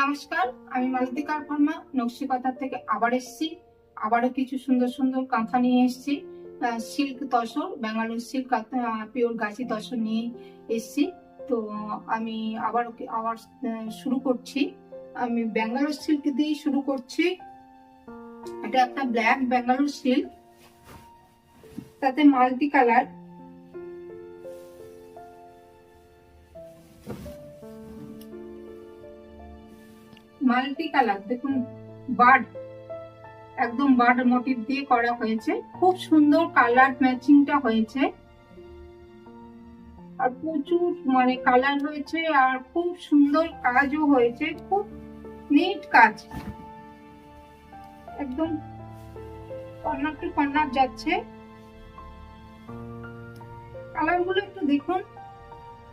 নমস্কার, আমি মালতিকার ফার্মা নকশিকতা থেকে আবার এসেছি। আবারও কিছু সুন্দর সুন্দর কাঁথা নিয়ে এসেছি। Silk tussar, Bangalore silk pure গাছি তসর নিয়ে এসেছি। তো আমি আবার শুরু করছি। আমি ব্যাঙ্গালোর সিল্ক দিয়ে শুরু করছি। এটা একটা ব্ল্যাক ব্যাঙ্গালোর সিল্ক, তাতে মাল্টি কালার। দেখুন, বার্ড, একদম বার্ড মোটিভ দিয়ে করা হয়েছে। খুব সুন্দর কালার ম্যাচিংটা হয়েছে, আর প্রচুর কালার হয়েছে, আর খুব সুন্দর কাজও হয়েছে। খুব নিট কাজ, একদম কর্নার টু কর্নার যাচ্ছে। কালার গুলো একটু দেখুন,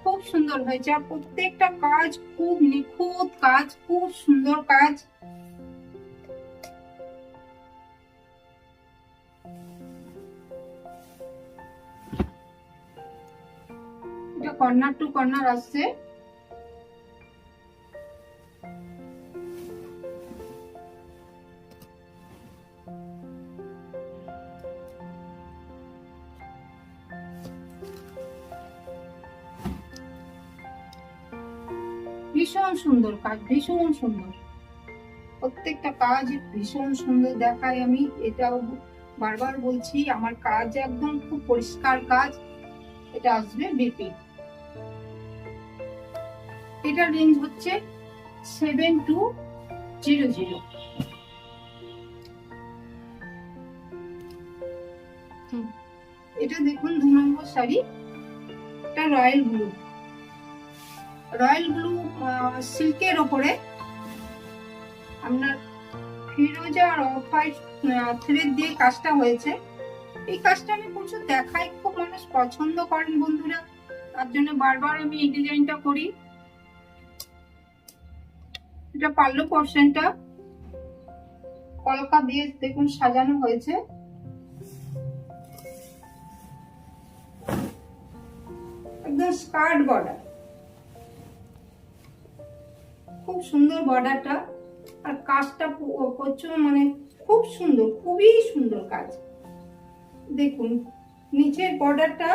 খুব সুন্দর হয়েছে। আর প্রত্যেকটা কাজ খুব নিখুঁত কাজ, খুব সুন্দর কাজ। এটা কর্নার টু কর্নার আসছে। ভীষণ সুন্দর কাজ, ভীষণ সুন্দর। প্রত্যেকটা কাজ ভীষণ সুন্দর দেখায়। আমি এটাও বারবার বলছি, আমার কাজ একদম খুব পরিষ্কার কাজ। এটা আসবে বিপি। এটা রেঞ্জ হচ্ছে 7200। এটা দেখুন 2 নম্বর শাড়ি। এটা রয়্যাল ব্লু সিল্কের ওপরে আপনার ফিরোজা আর অফ হোয়াইট থ্রেড দিয়ে কাজটা হয়েছে। এই কাজটা আমি প্রচুর দেখাই, খুব মানুষ পছন্দ করেন বন্ধুরা, তার জন্য বারবার আমি এই ডিজাইনটা করি। এটা পাল্লু পোর্শনটা কলকা দিয়ে দেখুন সাজানো হয়েছে। একদম স্কার্ট বর্ডার, খুব সুন্দর বর্ডারটা। আর কাজটা প্রচুর খুব সুন্দর, খুবই সুন্দর কাজ। দেখুন নিচের বর্ডারটা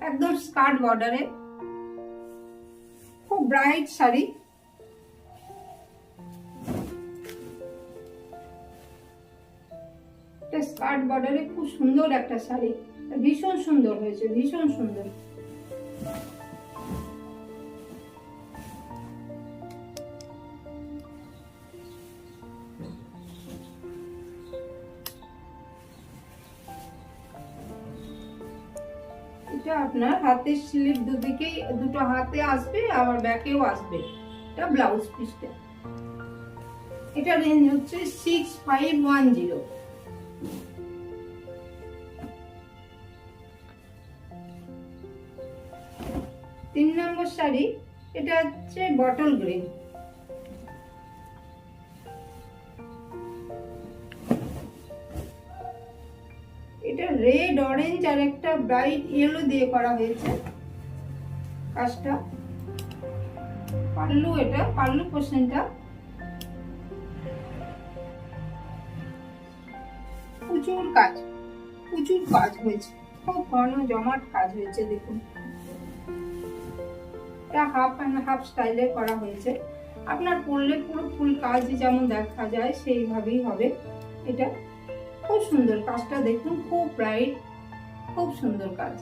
একদম স্কার্ট বর্ডারে, খুব ব্রাইট শাড়ি। স্কার্ট বর্ডারে খুব সুন্দর একটা শাড়ি, ভীষণ সুন্দর হয়েছে, ভীষণ সুন্দর। এটা আপনার হাতের স্লিভ দুদিকে, দুটো হাতে আসবে, আবার ব্যাকেও আসবে। এটা ব্লাউজ পিসটা। এটা রেঞ্জ হচ্ছে 6510। তিন নম্বর শাড়ি। এটা হচ্ছে বটল গ্রিন। এটা রেড, অরেঞ্জ আর একটা ব্রাইট ইয়েলো দিয়ে করা হয়েছে কাজটা। পাল্লু, এটা পাল্লু পোর্শনটা প্রচুর কাজ হয়েছে, খুব ঘন জমাট কাজ হয়েছে। দেখুন এটা হাফ অ্যান্ড হাফ স্টাইলে করা হয়েছে। আপনার পরলে পুরো ফুল কাজ যেমন দেখা যায় সেইভাবেই হবে। এটা খুব সুন্দর কাজটা, দেখুন খুব ব্রাইট, খুব সুন্দর কাজ।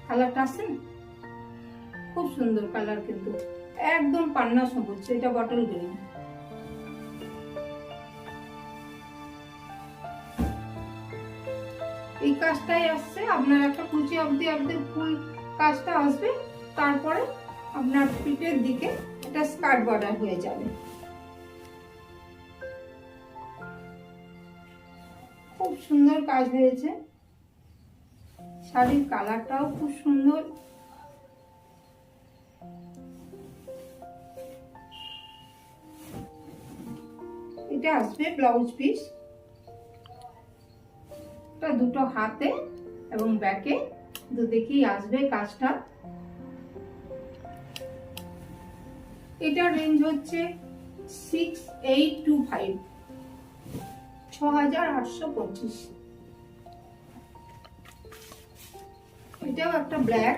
কালারটা আছে না, খুব সুন্দর কালার, কিন্তু একদম পান্না সবুজ। এটা বটল গ্রিন। এই কাজটাই আসছে আপনার একটা কুচি অবধি, একদম ফুল কাজটা আসবে। তারপরে আপনার পিঠের দিকে এটা স্কার্ট বর্ডার হয়ে যাবে। খুব সুন্দর কাজ হয়েছে। শাড়ির কালারটাও খুব সুন্দর। এটা আসবে ব্লাউজ পিস। এটা দুটো হাতে এবং ব্যাকে দুদিকেই আসবে কাজটা। এটা রেঞ্জ হচ্ছে 6825, 6825। এটাও একটা ব্ল্যাক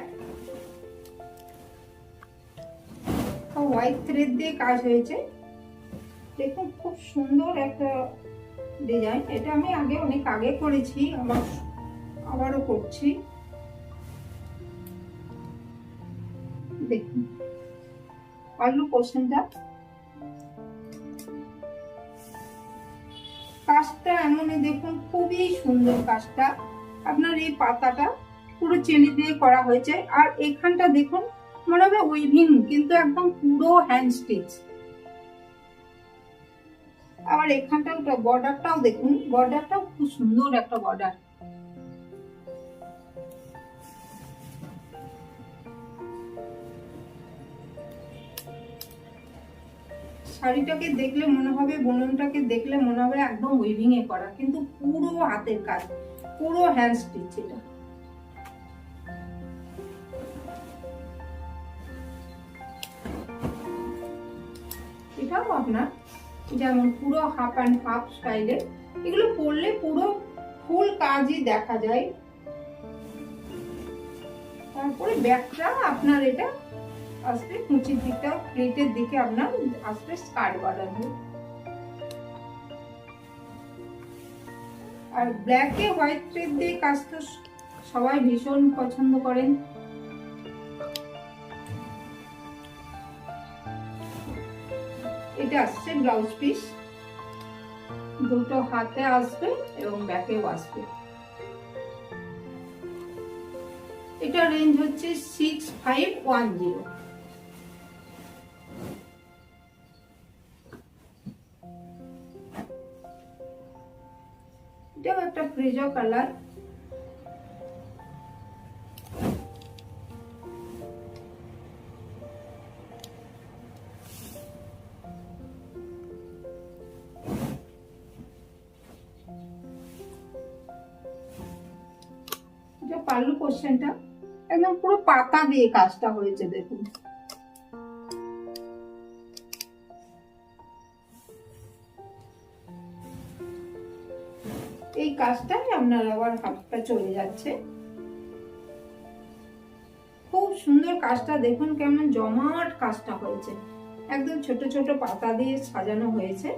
হোয়াইট থ্রেড দিয়ে কাজ হয়েছে। দেখুন খুব সুন্দর একটা ডিজাইন। এটা আমি অনেক আগে করেছি, আবারও করছি। দেখুন পাল্লু পোর্শনটা, কাজটা এমনই দেখুন, খুবই সুন্দর কাজটা। আপনার এই পাতাটা পুরো চেলি দিয়ে করা হয়েছে, আর এখানটা দেখুন মনে হবে উইভিং, কিন্তু একদম পুরো হ্যান্ড স্টিচ। আবার এখানটা বর্ডারটাও দেখুন, বর্ডারটাও খুব সুন্দর একটা বর্ডার। শাড়িটাকে দেখলে মনে হবে, বুননটাকে দেখলে মনে হবে একদম উইভিং এ করা, কিন্তু পুরো হাতের কাজ, পুরো হ্যান্ড স্টিচ। এটাও আপনার যেমন পুরো হাফ অ্যান্ড হাফ স্টাইলে, এগুলো পরলে পুরো ফুল কাজই দেখা যায়। তারপরে ব্যাকটা আপনার এটা আসবে কুচির দিকটা, প্লেটের দিকে আপনার আসবে স্কার্ট বানানো। আর ব্ল্যাকে হোয়াইট থ্রেড দিয়ে কাজ তো সবাই ভীষণ পছন্দ করেন। এটা আসছে ব্লাউজ পিস, দুটো হাতে আসবে এবং ব্যাকেও আসবে। এটা রেঞ্জ হচ্ছে 6510। এটাও একটা ফ্রিজো কালার। পাল্লু পোর্শনটা একদম পুরো পাতা দিয়ে কাজটা হয়েছে দেখুন। এই কাজটাই আপনার আবার হাতটা চলে যাচ্ছে। খুব সুন্দর কাজটা দেখুন, কেমন জমাট কাজটা হয়েছে, একদম ছোট ছোট পাতা দিয়ে সাজানো হয়েছে।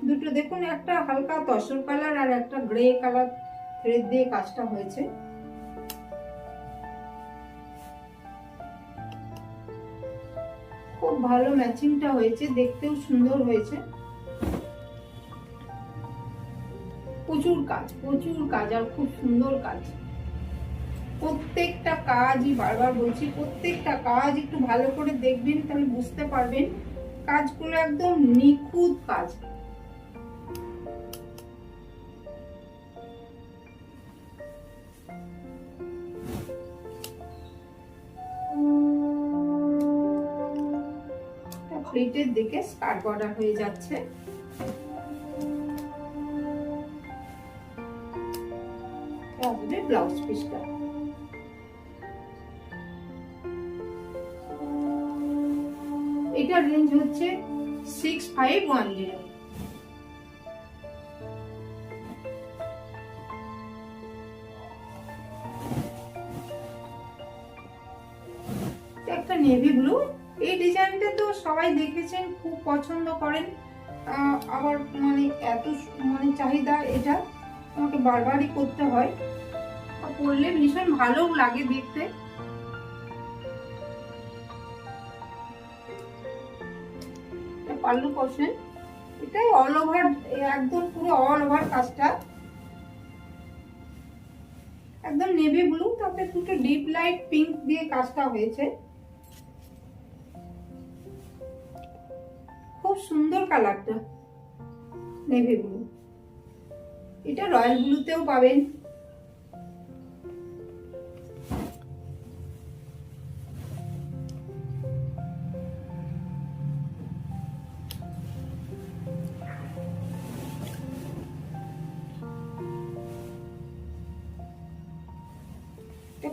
দুটো দেখুন, একটা হালকা তসর কালার আর একটা গ্রে কালার থ্রেড দিয়ে কাজটা হয়েছে। খুব ভালো ম্যাচিংটা হয়েছে, দেখতেও সুন্দর হয়েছে। প্রচুর কাজ আর খুব সুন্দর কাজ। প্রত্যেকটা কাজই, বারবার বলছি, প্রত্যেকটা কাজ একটু ভালো করে দেখবেন, তাহলে বুঝতে পারবেন কাজগুলো একদম নিখুঁত কাজ। প্লেটের দিকে স্কার্ট বর্ডার হয়ে যাচ্ছে। ব্লাউজ পিসটা এটা রেঞ্জ হচ্ছে 6510। একটা নেভি ব্লু। এই ডিজাইনটা তো সবাই দেখেছেন, খুব পছন্দ করেন। আবার এত চাহিদা, এটা আমাকে বারবারই করতে হয়, পরলে ভীষণ ভালো লাগে দেখতে। পাল্লু পোর্শন, এটাই অল ওভার, একদম পুরো অল ওভার কাজটা একদম নেভি ব্লু, তাতে দুটো ডিপ লাইট পিঙ্ক দিয়ে কাজটা হয়েছে। খুব সুন্দর কালারটা, নেভি ব্লু। এটা রয়্যাল ব্লুতেও পাবেন।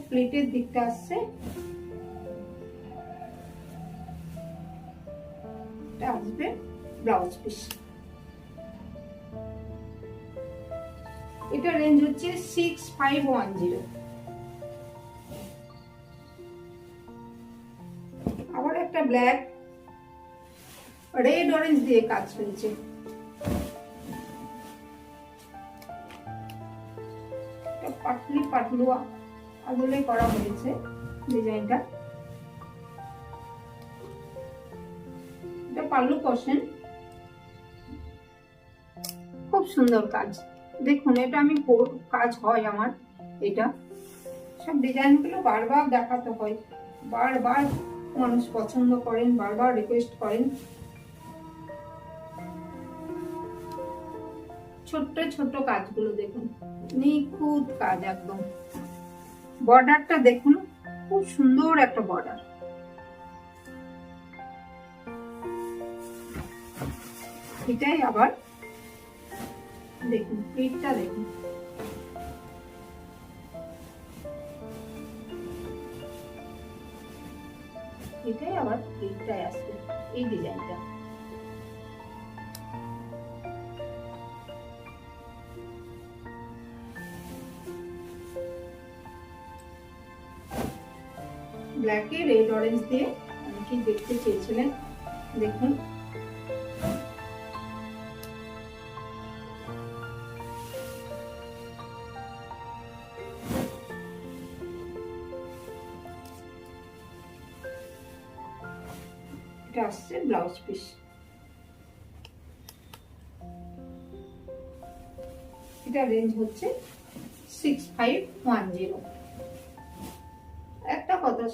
প্লেটের দিকটা আসছে ব্লাউজ পিস। এটা রেঞ্জ হচ্ছে 6510। আবার একটা ব্ল্যাক রেড অরেঞ্জ দিয়ে কাজ হয়েছে। পাটলি পাটলুয়া আদলে করা হয়েছে ডিজাইনটা। এটা পাল্লু পোর্শন, খুব সুন্দর কাজ। দেখুন এটা আমি কাজ হয় আমার, এটা সব ডিজাইন গুলো বারবার দেখাতে হয়, বারবার মানুষ পছন্দ করেন, বারবার রিকোয়েস্ট করেন। ছোট্ট ছোট্ট কাজগুলো দেখুন, নিখুঁত কাজ একদম। বর্ডারটা দেখুন, খুব সুন্দর একটা বর্ডার। এটাই আবার দেখুন, প্রিন্টটা দেখুন, এটাই আবার প্রিন্টটাই আসবে এই ডিজাইনটা। ব্ল্যাকে রেড অরেঞ্জ দিয়ে অনেকেই দেখতে চেয়েছিলেন, দেখুন। এটা আসছে ব্লাউজ পিস। এটা রেঞ্জ হচ্ছে 6510। একটা কথা,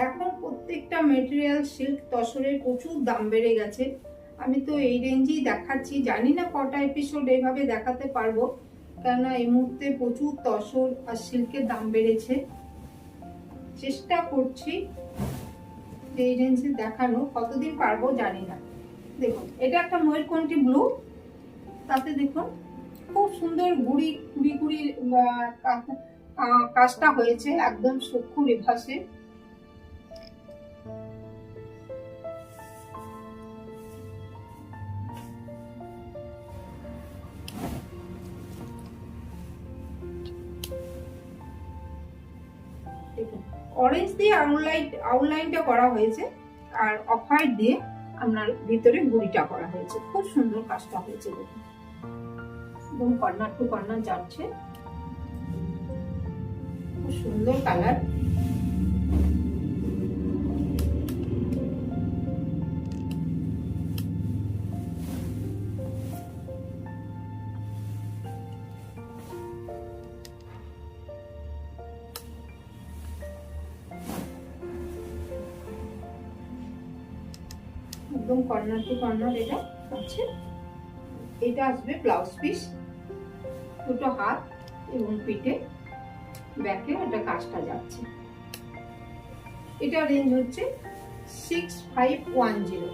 এখন প্রত্যেকটা মেটেরিয়াল সিল্ক তসরের প্রচুর দাম বেড়ে গেছে। আমি তো এই রেঞ্জেই দেখাচ্ছি, জানি না কটা এপিসোড এইভাবে দেখাতে পারবো, কেননা এই মুহূর্তে প্রচুর তসর আর সিল্কের দাম বেড়েছে। চেষ্টা করছি এই রেঞ্জে দেখানো, কতদিন পারবো জানি না। দেখুন এটা একটা ময়ূরকণ্ঠী ব্লু, তাতে দেখুন খুব সুন্দর গুড়ি কুড়ি কুড়ি কাজটা হয়েছে, একদম সূক্ষ্ম রেভাসে। অরেঞ্জ দিয়ে আউটলাইনটা করা হয়েছে, আর অফ হোয়াইট দিয়ে আপনার ভিতরে গুড়িটা করা হয়েছে। খুব সুন্দর কাজটা হয়েছে দেখুন, একদম কর্নার টু কর্নার যাচ্ছে, খুব সুন্দর কালার। একদম কর্নার টু কর্নার এটা আছে। এটা আসবে ব্লাউজ পিস, দুটো হাত এবং পিঠে ব্যাকে এটা কাজটা যাচ্ছে। এটা রেঞ্জ হচ্ছে 6510।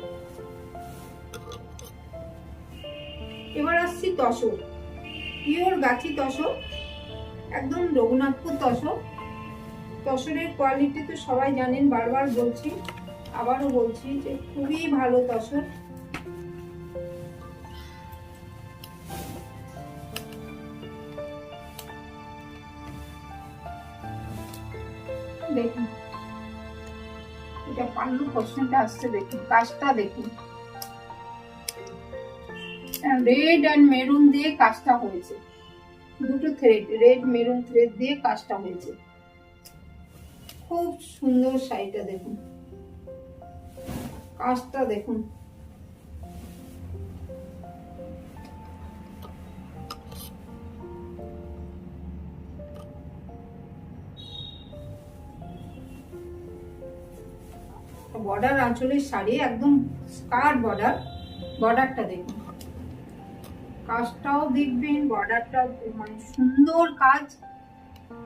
এবার আসছি তসর, পিওর গাছি তসর, একদম রঘুনাথপুর তসর। তসরের কোয়ালিটি তো সবাই জানেন, বারবার বলছি, আবারও বলছি যে খুবই ভালো তসর। দেখুন এটা পাল্লু পোর্শনটা আসছে, দেখুন কাজটা দেখুন, রেড আর মেরুন দিয়ে কাজটা হয়েছে, দুটো থ্রেড, রেড মেরুন থ্রেড দিয়ে কাজটা হয়েছে। খুব সুন্দর শাড়িটা দেখুন, কাজটা দেখুন। বর্ডার আঁচলের শাড়ি, একদম স্কার্ট বর্ডার। বর্ডারটা দেখুন, কাজটাও দেখবেন, বর্ডারটা মানে সুন্দর কাজ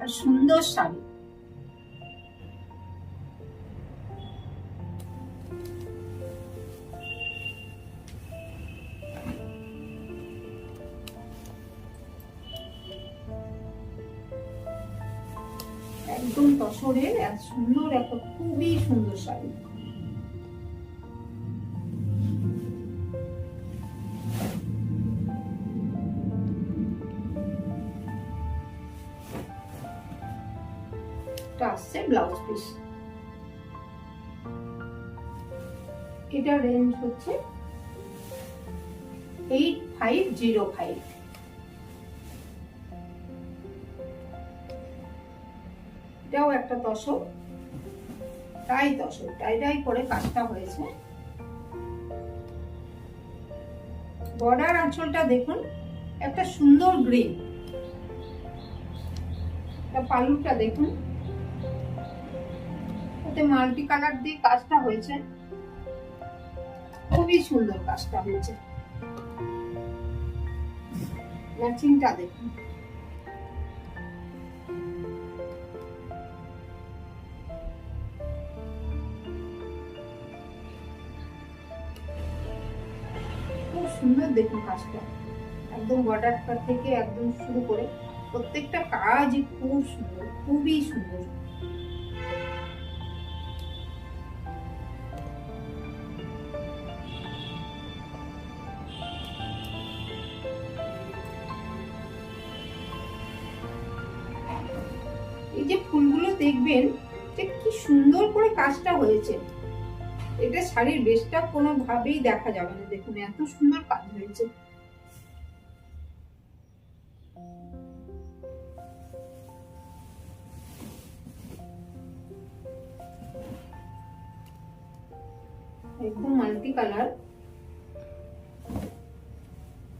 আর সুন্দর শাড়ি। একদম তসরের এত সুন্দর একটা খুবই সুন্দর শাড়ি। এটা আসছে ব্লাউজ পিস। এটা রেঞ্জ হচ্ছে 8505। এটাও একটা তসর, টাই তসর, টাই করে কাজটা হয়েছে। বর্ডার আঁচলটা দেখুন একটা সুন্দর গ্রিন। পাল্লুটা দেখুন, এতে মাল্টি কালার দিয়ে কাজটা হয়েছে, খুবই সুন্দর কাজটা হয়েছে। ম্যাচিংটা দেখুন, খুব সুন্দর দেখুন কাজটা। একদম বর্ডারটা থেকে একদম শুরু করে প্রত্যেকটা কাজই খুব সুন্দর, খুবই সুন্দর। এই যে ফুলগুলো দেখবেন যে কি সুন্দর করে কাজটা হয়েছে। এটা শাড়ির বেশটা কোনোভাবেই দেখা যাবে না, দেখুন এত সুন্দর কাজ হয়েছে। একদম মাল্টি কালার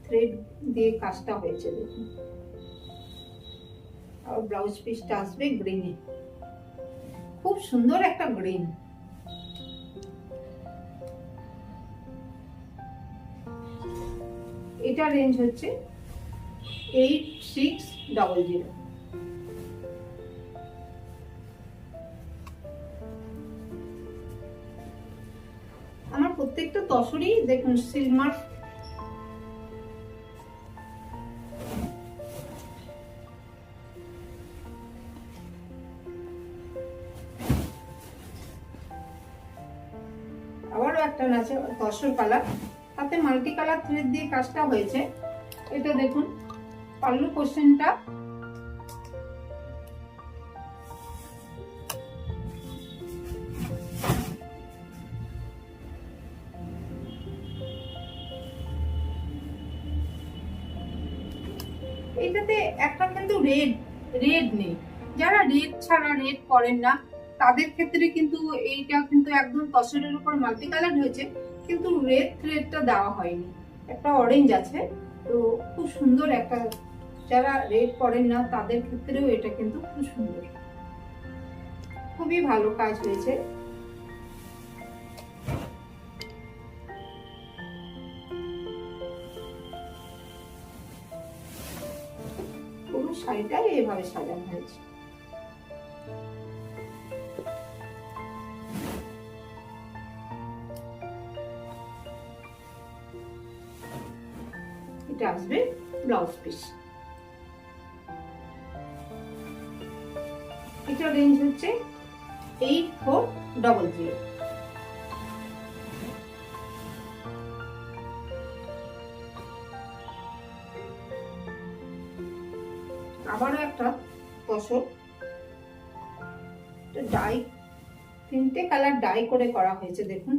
থ্রেড দিয়ে কাজটা হয়েছে দেখুন। আর ব্লাউজ পিসটা আসবে গ্রিনে, খুব সুন্দর একটা গ্রিন। এটা রেঞ্জ হচ্ছে 8600। আমার প্রত্যেকটা তসরই দেখুন সিলমার্ক। আবারও একটা আছে তসর কালার, তাতে মাল্টি কালার থ্রেড দিয়ে কাজটা হয়েছে। এটা দেখুন পাল্লু পোর্শনটা, এইটাতে একটা কিন্তু রেড নেই। যারা রেড ছাড়া রেড করেন না তাদের ক্ষেত্রে কিন্তু এইটা কিন্তু একদম তসরের উপর মাল্টি কালার হয়েছে, কিন্তু রেড থ্রেডটা দেওয়া হয়নি, একটা অরেঞ্জ আছে। তো খুব সুন্দর একটা, যারা রেড করেন না তাদের ক্ষেত্রেও এটা কিন্তু খুব সুন্দর, খুবই ভালো কাজ হয়েছে। পুরো শাড়িটাই এভাবে সাজানো হয়েছে। এটা আসবে ব্লাউজ পিস। এটা রেঞ্জ হচ্ছে 8400। আবারও একটা তসর, ডাই, তিনটে কালার ডাই করে করা হয়েছে দেখুন,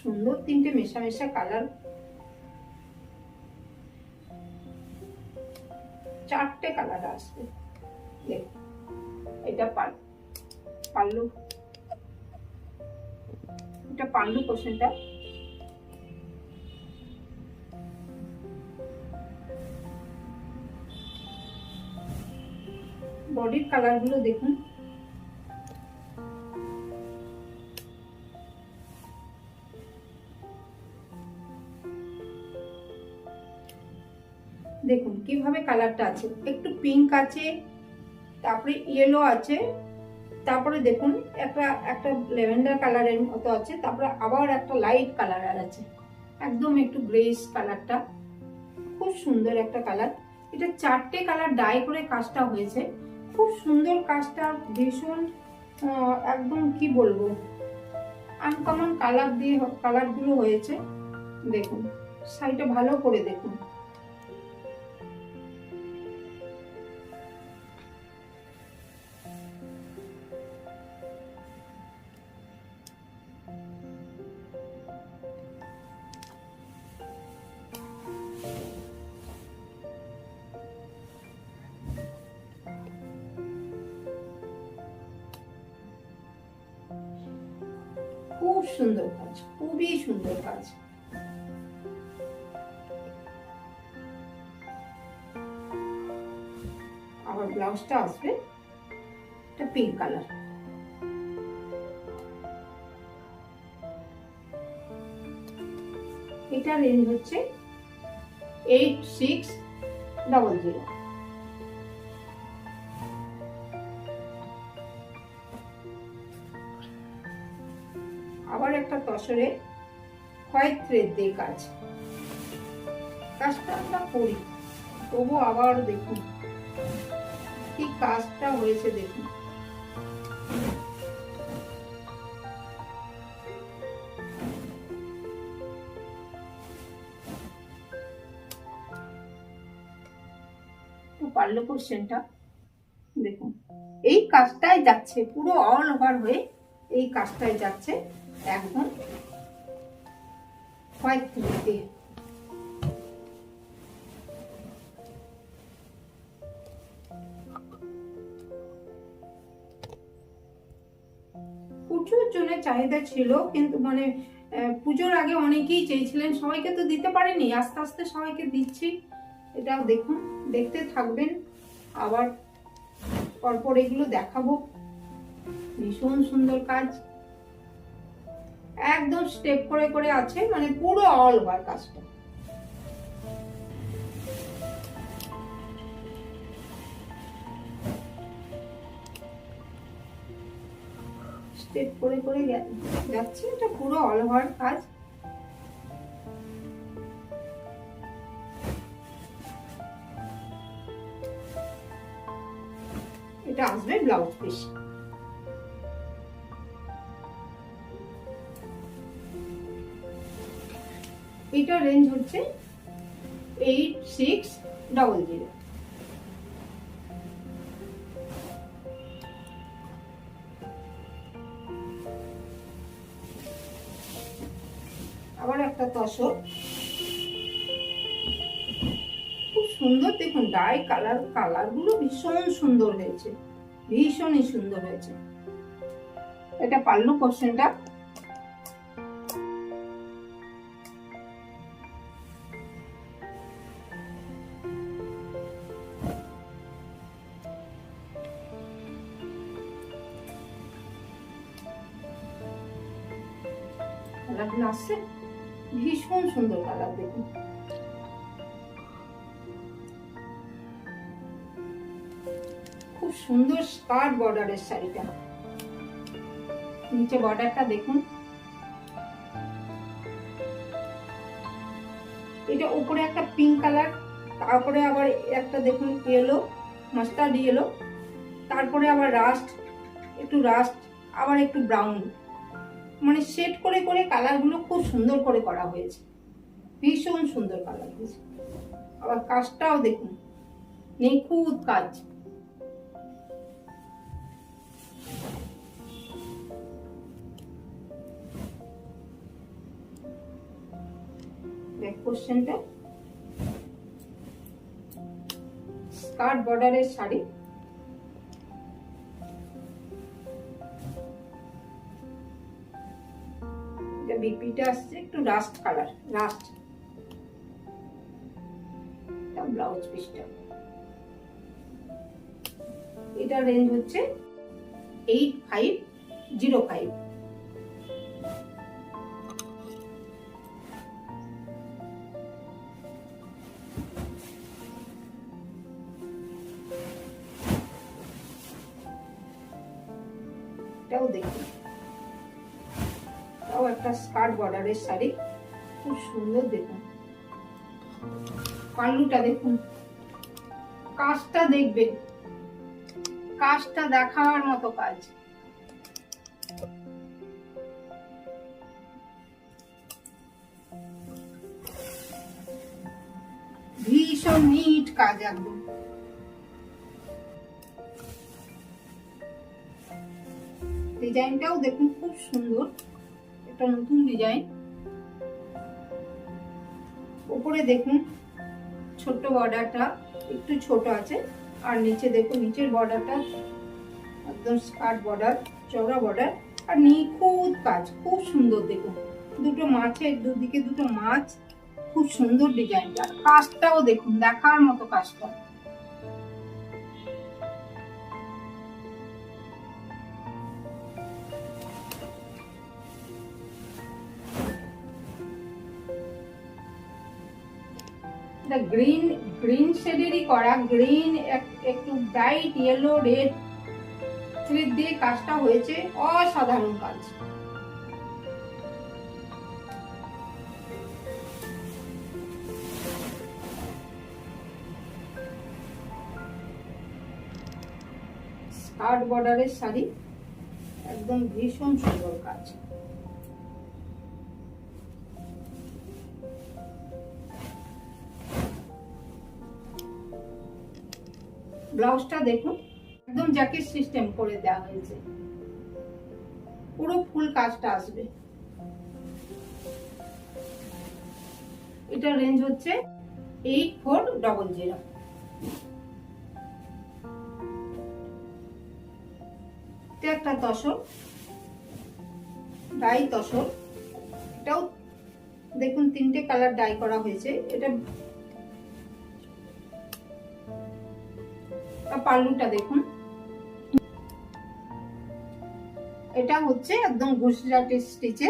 সুন্দর তিনটে মেশা কালার, চারটে কালার আসবে দেখুন। এটা পাল্লু, এটা পাল্লু পোর্শনটা। বডির কালার গুলো দেখুন, দেখুন কিভাবে কালারটা আছে, একটু পিঙ্ক আছে, তারপরে ইয়েলো আছে, তারপরে দেখুন একটা ল্যাভেন্ডার কালারের মতো আছে, তারপরে আবার একটা লাইট কালার আছে, একদম একটু গ্রেস কালারটা, খুব সুন্দর একটা কালার। এটা চারটে কালার ডাই করে কাজটা হয়েছে, খুব সুন্দর কাজটা, ভীষণ একদম কি বলবো, আনকমন কালার দিয়ে কালারগুলো হয়েছে। দেখুন শাড়িটা ভালো করে দেখুন, সুন্দর কাজ, খুবই সুন্দর কাজ। আবার ব্লাউজটা আসবে এটা পিঙ্ক কালার। এটা রেঞ্জ হচ্ছে 8600। আবার একটা তসরে হোয়াইট থ্রেড দিয়ে কাজ, কাজটা আমরা করি তবু আবার দেখুন কি কাজটা হয়েছে, দেখুন পারলো পোর্শনটা দেখুন, এই কাজটাই যাচ্ছে পুরো অল ওভার হয়ে, এই কাজটাই যাচ্ছে একদম হোয়াইট থ্রেড দিয়ে। প্রচুর জনের চাহিদা ছিল, কিন্তু মানে পুজোর আগে অনেকেই চেয়েছিলেন, সবাইকে তো দিতে পারিনি, আস্তে আস্তে সবাইকে দিচ্ছি। এটাও দেখুন, দেখতে থাকবেন, আবার পরপর এগুলো দেখাবো। ভীষণ সুন্দর কাজ, একদম স্টেপ করে করে আছে, মানে পুরো অল ওভার কাজটা। স্টেপ করে করে যাচ্ছে, এটা পুরো অল ওভার কাজ। এটা আসবে ব্লাউজ পিস। এটা রেঞ্জ হচ্ছে 8600। আবার একটা তসর, খুব সুন্দর, দেখুন ডাই কালার গুলো ভীষণ সুন্দর হয়েছে, ভীষণই সুন্দর হয়েছে। এটা পাল্লু পোর্শনটা। কালারগুলো আসছে ভীষণ সুন্দর কালার, দেখুন খুব সুন্দর স্কার্ট বর্ডারের শাড়িটা। নিচে বর্ডারটা দেখুন, এটা উপরে একটা পিঙ্ক কালার, তারপরে আবার একটা দেখুন ইয়েলো, মাস্টার্ড ইয়েলো, তারপরে আবার রাস্ট, একটু রাস্ট, আবার একটু ব্রাউন, মানে সেট করে করে কালারগুলো খুব সুন্দর করে করা হয়েছে, ভীষণ সুন্দর কালার হয়েছে। আবার কাজটাও দেখুন, নিখুঁত কাজ। ব্যাক পোর্শনটা স্কার্ট বর্ডারের শাড়ি। বিপিটা আসছে একটু রাস্ট কালার, রাস্ট। ব্লাউজ পিসটা, এটা রেঞ্জ হচ্ছে 8505। এটাও দেখুন, এটাও একটা স্কার্ট বর্ডারের শাড়ি, খুব সুন্দর। দেখুন পাল্লুটা দেখুন, কাজটা দেখবেন, কাজটা দেখার মতো কাজ। ভীষণ নিট কাজ একদম। ডিজাইনটাও দেখুন খুব সুন্দর, একটা নতুন ডিজাইন। উপরে দেখুন ছোট্ট বর্ডারটা একটু ছোট আছে, আর নিচে দেখুন নিচের বর্ডারটা একদম স্কার্ট বর্ডার, চওড়া বর্ডার। আর নিখুঁত কাজ, খুব সুন্দর। দেখুন দুটো মাছের দুদিকে দুটো মাছ, খুব সুন্দর ডিজাইনটা। কাজটাও দেখুন, দেখার মতো কাজটা। এটা গ্রিন গ্রিন শেডেরই করা, গ্রিন একটু ব্রাইট ইয়েলো রেড থ্রেড দিয়ে কাজটা হয়েছে, অসাধারণ কাজ। স্কার্ট বর্ডারের শাড়ি, একদম ভীষণ সুন্দর কাজ। ব্লাউজটা দেখুন, একদম জ্যাকেট সিস্টেম করে দেওয়া হয়েছে, পুরো ফুল কাজটা আসবে। এটা রেঞ্জ হচ্ছে 8400। এটা একটা তসর, ডাই তসর। এটাও দেখুন 3টে কালার ডাই করা হয়েছে। এটা পাল্লুটা দেখুন, এটা হচ্ছে একদম গুজরাটি স্টিচে।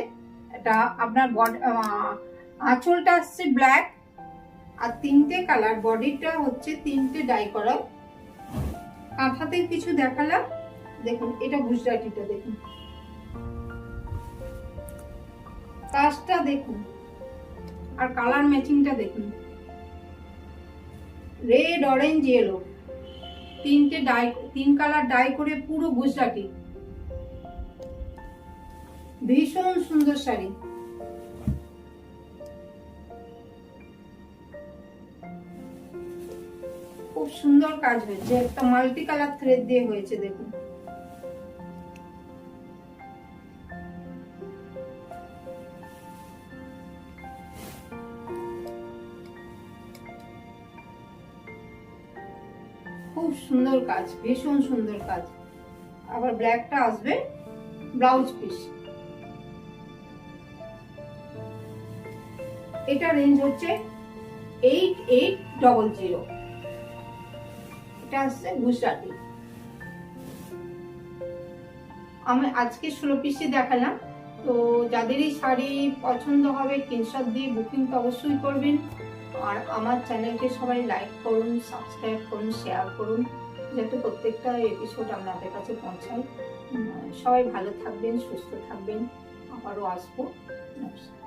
এটা আপনার আঁচলটা আসছে ব্ল্যাক, আর 3টে কালার। বডিটা হচ্ছে 3টে ডাই করা। কাঁথাতে কিছু দেখালাম, দেখুন এটা গুজরাটিটা দেখুন, কাজটা দেখুন, আর কালার ম্যাচিংটা দেখুন, red orange yellow, 3 colour die করে পুরো গুজরাটি। ভীষণ সুন্দর শাড়ি। খুব সুন্দর কাজ হয়েছে, একটা মাল্টি কালার থ্রেড দিয়ে হয়েছে দেখুন। খুব সুন্দর কাজ, ভীষণ সুন্দর কাজ। আবার ব্ল্যাকটা আসবে ব্লাউজ পিস। এটা রেঞ্জ হচ্ছে 8800। এটা আসছে গুজরাটি। আমি আজকে 16 পিসে দেখালাম। তো যাদেরই শাড়ি পছন্দ হবে স্ক্রিনশট দিয়ে বুকিং তো অবশ্যই করবেন। আর আমার চ্যানেলকে সবাই লাইক করুন, সাবস্ক্রাইব করুন, শেয়ার করুন, যাতে প্রত্যেকটা এপিসোড আপনাদের কাছে পৌঁছায়। সবাই ভালো থাকবেন, সুস্থ থাকবেন। আবারও আসবো। নমস্কার।